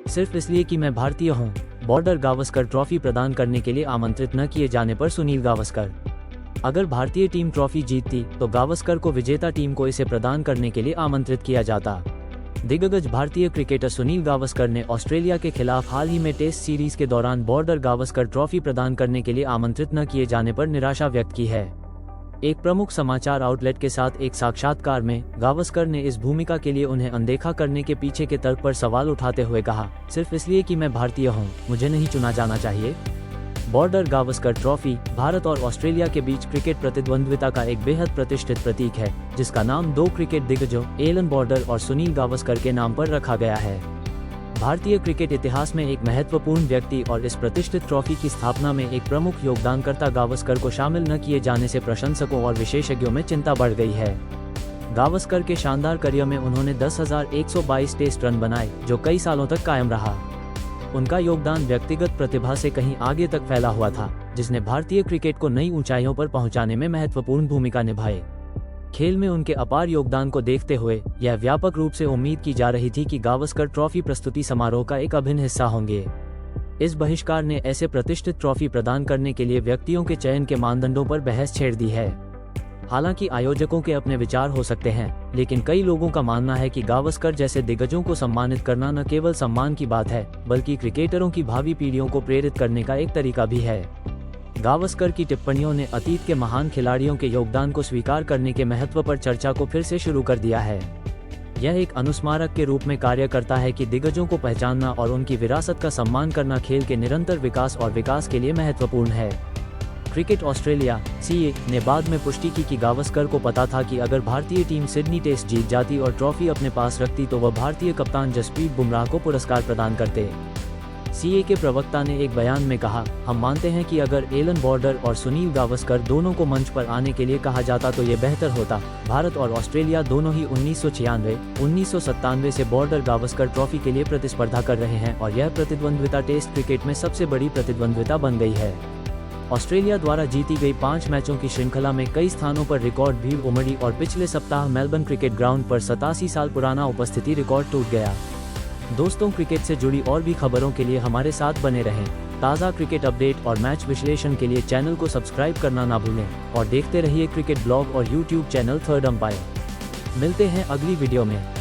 सिर्फ इसलिए कि मैं भारतीय हूँ। बॉर्डर गावस्कर ट्रॉफी प्रदान करने के लिए आमंत्रित न किए जाने पर सुनील गावस्कर। अगर भारतीय टीम ट्रॉफी जीतती तो गावस्कर को विजेता टीम को इसे प्रदान करने के लिए आमंत्रित किया जाता। दिग्गज भारतीय क्रिकेटर सुनील गावस्कर ने ऑस्ट्रेलिया के खिलाफ हाल ही में टेस्ट सीरीज के दौरान बॉर्डर गावस्कर ट्रॉफी प्रदान करने के लिए आमंत्रित न किए जाने पर निराशा व्यक्त की है। एक प्रमुख समाचार आउटलेट के साथ एक साक्षात्कार में गावस्कर ने इस भूमिका के लिए उन्हें अनदेखा करने के पीछे के तर्क पर सवाल उठाते हुए कहा, सिर्फ इसलिए कि मैं भारतीय हूं, मुझे नहीं चुना जाना चाहिए। बॉर्डर गावस्कर ट्रॉफी भारत और ऑस्ट्रेलिया के बीच क्रिकेट प्रतिद्वंद्विता का एक बेहद प्रतिष्ठित प्रतीक है, जिसका नाम दो क्रिकेट दिग्गजों एलन बॉर्डर और सुनील गावस्कर के नाम पर रखा गया है। भारतीय क्रिकेट इतिहास में एक महत्वपूर्ण व्यक्ति और इस प्रतिष्ठित ट्रॉफी की स्थापना में एक प्रमुख योगदानकर्ता गावस्कर को शामिल न किए जाने से प्रशंसकों और विशेषज्ञों में चिंता बढ़ गई है। गावस्कर के शानदार करियर में उन्होंने 10,122 टेस्ट रन बनाए, जो कई सालों तक कायम रहा। उनका योगदान व्यक्तिगत प्रतिभा से कहीं आगे तक फैला हुआ था, जिसने भारतीय क्रिकेट को नई ऊंचाइयों पर पहुंचाने में महत्वपूर्ण भूमिका निभाई। खेल में उनके अपार योगदान को देखते हुए यह व्यापक रूप से उम्मीद की जा रही थी कि गावस्कर ट्रॉफी प्रस्तुति समारोह का एक अभिन्न हिस्सा होंगे। इस बहिष्कार ने ऐसे प्रतिष्ठित ट्रॉफी प्रदान करने के लिए व्यक्तियों के चयन के मानदंडों पर बहस छेड़ दी है। हालांकि आयोजकों के अपने विचार हो सकते हैं, लेकिन कई लोगों का मानना है कि गावस्कर जैसे दिग्गजों को सम्मानित करना न केवल सम्मान की बात है, बल्कि क्रिकेटरों की भावी पीढ़ियों को प्रेरित करने का एक तरीका भी है। गावस्कर की टिप्पणियों ने अतीत के महान खिलाड़ियों के योगदान को स्वीकार करने के महत्व पर चर्चा को फिर से शुरू कर दिया है। यह एक अनुस्मारक के रूप में कार्य करता है कि दिग्गजों को पहचानना और उनकी विरासत का सम्मान करना खेल के निरंतर विकास और विकास के लिए महत्वपूर्ण है। क्रिकेट ऑस्ट्रेलिया (CA) ने बाद में पुष्टि की कि गावस्कर को पता था कि अगर भारतीय टीम सिडनी टेस्ट जीत जाती और ट्रॉफी अपने पास रखती तो वह भारतीय कप्तान जसप्रीत बुमराह को पुरस्कार प्रदान करते। CA के प्रवक्ता ने एक बयान में कहा, हम मानते हैं कि अगर एलन बॉर्डर और सुनील गावस्कर दोनों को मंच पर आने के लिए कहा जाता तो ये बेहतर होता। भारत और ऑस्ट्रेलिया दोनों ही 1996-1997 से बॉर्डर गावस्कर ट्रॉफी के लिए प्रतिस्पर्धा कर रहे हैं और यह प्रतिद्वंद्विता टेस्ट क्रिकेट में सबसे बड़ी प्रतिद्वंद्विता बन गई है। ऑस्ट्रेलिया द्वारा जीती गई 5 मैचों की श्रृंखला में कई स्थानों पर रिकॉर्ड भीड़ उमड़ी और पिछले सप्ताह मेलबर्न क्रिकेट ग्राउंड पर 87 साल पुराना उपस्थिति रिकॉर्ड टूट गया। दोस्तों, क्रिकेट से जुड़ी और भी खबरों के लिए हमारे साथ बने रहें। ताज़ा क्रिकेट अपडेट और मैच विश्लेषण के लिए चैनल को सब्सक्राइब करना ना भूलें और देखते रहिए क्रिकेट ब्लॉग और यूट्यूब चैनल थर्ड अंपायर। मिलते हैं अगली वीडियो में।